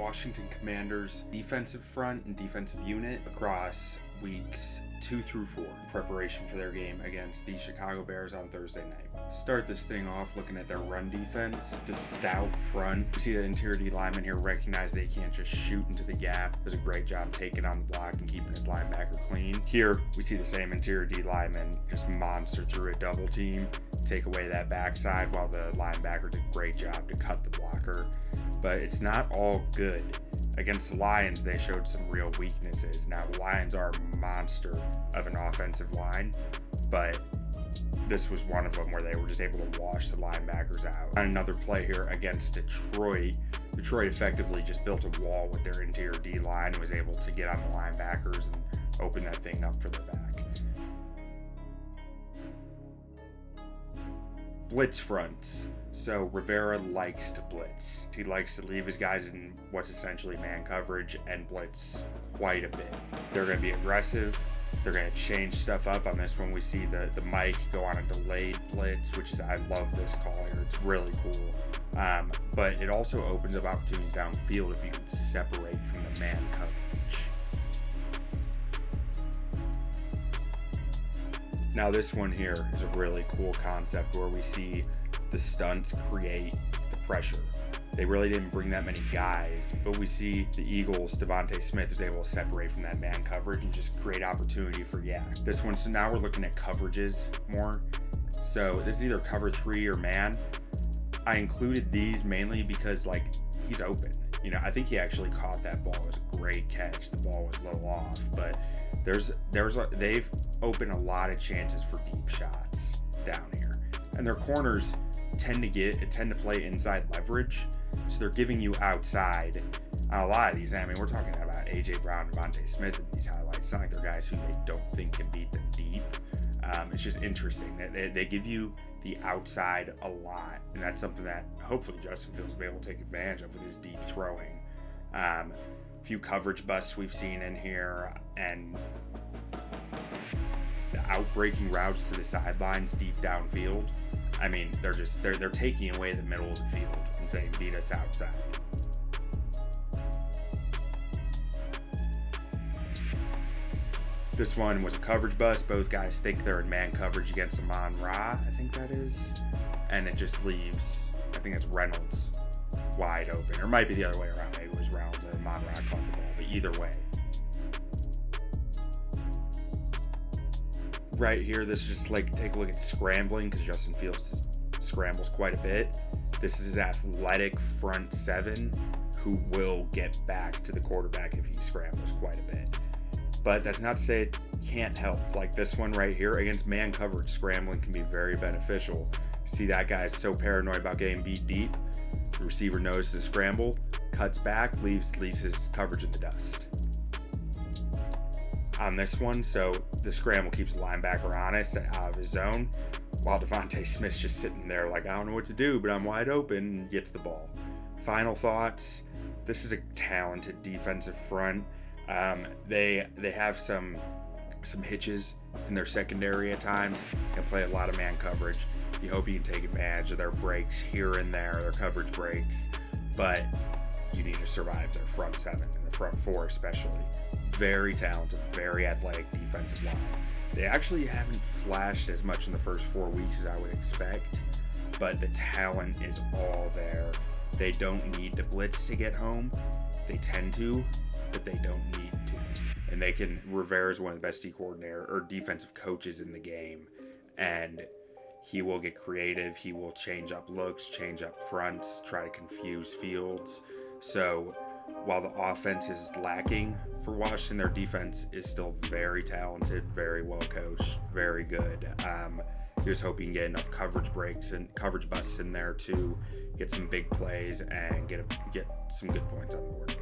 Washington Commanders defensive front and defensive unit across weeks 2 through 4 in preparation for their game against the Chicago Bears on Thursday night. Start this thing off looking at their run defense. It's a stout front. You see the interior D lineman here recognize they can't just shoot into the gap. Does a great job taking on the block and keeping his linebacker clean. Here, we see the same interior D lineman just monster through a double team, take away that backside while the linebacker did a great job to cut the blocker. But it's not all good. Against the Lions, they showed some real weaknesses. Now, the Lions are a monster of an offensive line, but this was one of them where they were just able to wash the linebackers out. On another play here against Detroit, Detroit effectively just built a wall with their interior D line and was able to get on the linebackers and open that thing up for their back. Blitz fronts. So Rivera likes to blitz. He likes to leave his guys in what's essentially man coverage and blitz quite a bit. They're going to be aggressive. They're going to change stuff up. On this one, we see the Mike go on a delayed blitz, which is, I love this call here. It's really cool. But it also opens up opportunities downfield if you can separate from the man coverage. Now this one here is a really cool concept where we see the stunts create the pressure. They really didn't bring that many guys, but we see the Eagles, Devontae Smith is able to separate from that man coverage and just create opportunity for Yak. This one, so now we're looking at coverages more. So this is either cover 3 or man. I included these mainly because he's open. I think he actually caught that ball. It was a great catch. The ball was a little off, but they've opened a lot of chances for deep shots down here. And their corners tend to play inside leverage, so they're giving you outside on a lot of these. I mean, we're talking about A.J. Brown, Devontae Smith in these highlights. It's not like they're guys who they don't think can beat them deep. It's just interesting that they give you the outside a lot, and that's something that hopefully Justin Fields will be able to take advantage of with his deep throwing. A few coverage busts we've seen in here, and the outbreaking routes to the sidelines deep downfield. I mean, they're taking away the middle of the field and saying, beat us outside. This one was a coverage bust. Both guys think they're in man coverage against Amon-Ra, I think that is. And it just leaves, I think it's Reynolds wide open. Or it might be the other way around. Maybe it was Reynolds and Amon-Ra caught the ball. But either way. Right here, this is just take a look at scrambling, because Justin Fields scrambles quite a bit. This is his athletic front 7 who will get back to the quarterback if he scrambles quite a bit. But that's not to say it can't help. Like this one right here, against man coverage, scrambling can be very beneficial. See that guy is so paranoid about getting beat deep. The receiver notices the scramble, cuts back, leaves his coverage in the dust. On this one, so the scramble keeps the linebacker honest out of his zone, while Devontae Smith's just sitting there like, I don't know what to do, but I'm wide open, and gets the ball. Final thoughts. This is a talented defensive front. They have some hitches in their secondary at times. They play a lot of man coverage. You hope you can take advantage of their breaks here and there, their coverage breaks, but you need to survive their front 7 and the front 4 especially. Very talented, very athletic defensive line. They actually haven't flashed as much in the first 4 weeks as I would expect, but the talent is all there. They don't need to blitz to get home. They tend to, but they don't need to. And Rivera is one of the best defensive coaches in the game. And he will get creative. He will change up looks, change up fronts, try to confuse Fields. So while the offense is lacking for Washington, their defense is still very talented, very well coached, very good. Here's hoping you can get enough coverage breaks and coverage busts in there to get some big plays and get some good points on the board.